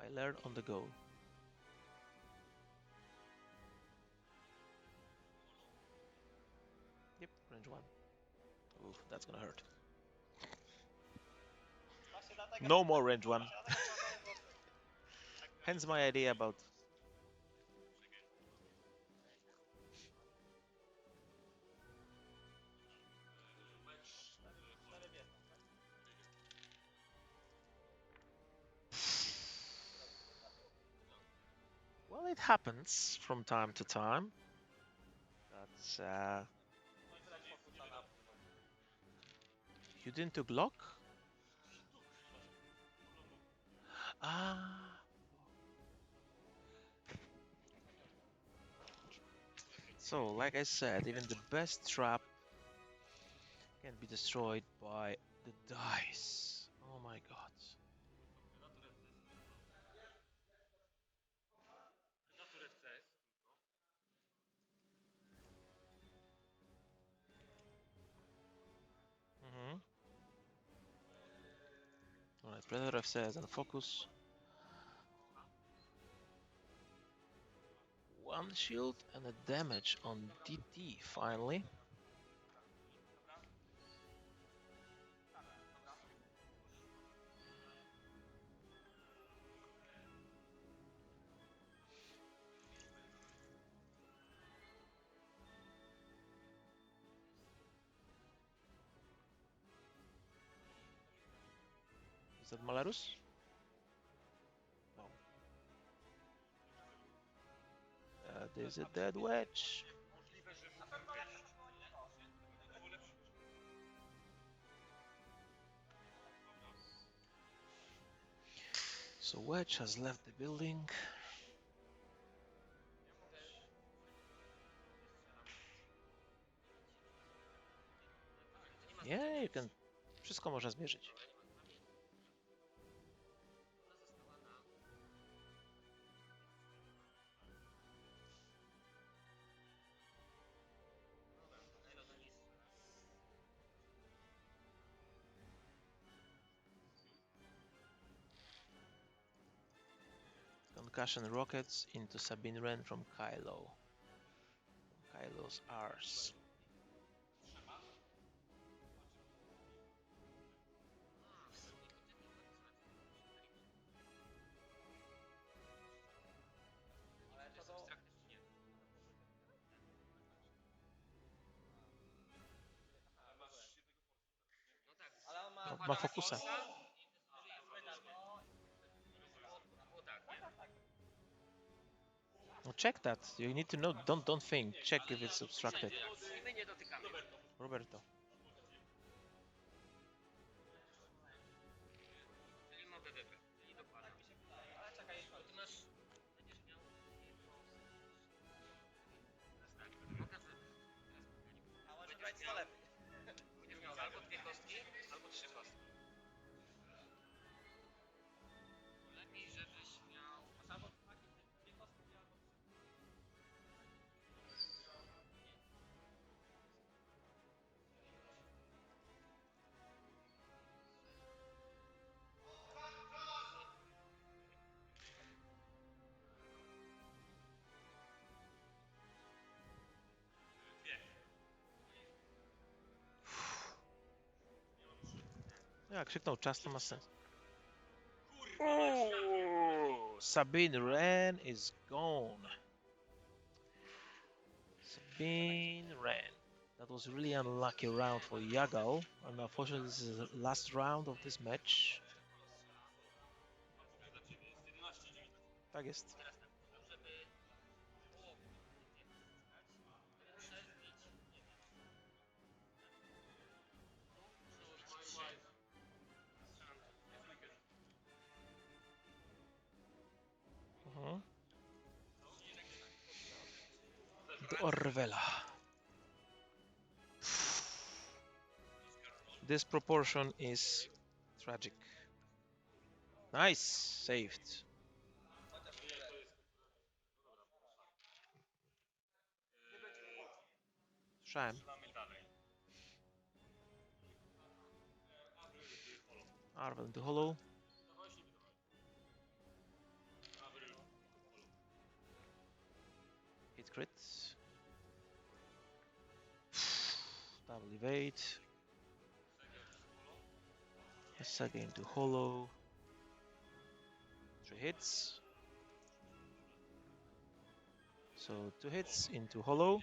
I learned on the go. Yep, range 1. Oof, that's gonna hurt. Właśnie dlatego... No more range 1. Właśnie dlatego wprowadzone było... Hence my idea about... Cztery biegną, tak? Well, it happens from time to time. That's No i wydać fokusa na... you didn't took lock? Ah. So, like I said, even the best trap can be destroyed by the dice. Oh my god. Mhm. Alright, Predator FC has a focus. One shield and a damage on DT finally. Is that Malarus? No. There's a dead wedge. So Wedge has left the building. Yeah, you can... Wszystko można zmierzyć. Concussion rockets into Sabine Wren from Kylo. Kylo's arse. Ale to do... Ale on ma... No, ma fokusa. No, check that. You need to know. Don't think. Check if it's obstructed. Roberto. Ale czekaj, a może grać to lepiej. Będziesz miał albo dwie kostki, albo trzy kostki. Lepiej, żebyś miał... Albo dwie kostki, albo... Jak krzyknął czas, to ma sens. Oh, Sabine Wren is gone. Sabine Wren. That was really unlucky round for Jagal, and unfortunately this is the last round of this match. Tak jest. Teraz tak, żeby było nie wciskać, muszę zbić, nie wiem, Do Orwella. This proportion is tragic. Nice, saved. Słyszałem. Arvel into hollow. Hit crit. Double evade. A second into hollow. 3 hits. So 2 hits into hollow.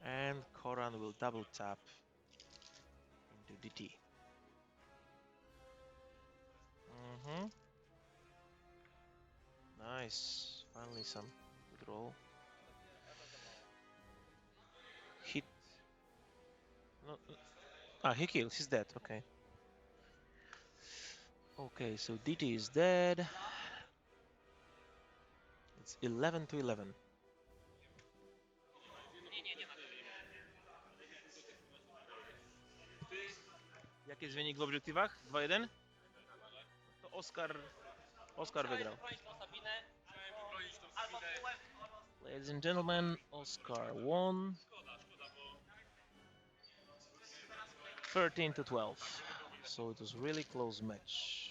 And Koran will double tap into DT. Nice. Finally some good roll. Hit. No, he kills. He's dead. Okay. Okay, so DT is dead. It's 11 to 11. Jaki jest wynik w obiektywach? 2-1? To Oscar wygrał. Ladies and gentlemen, Oscar won. 13 to 12. So it was really close match.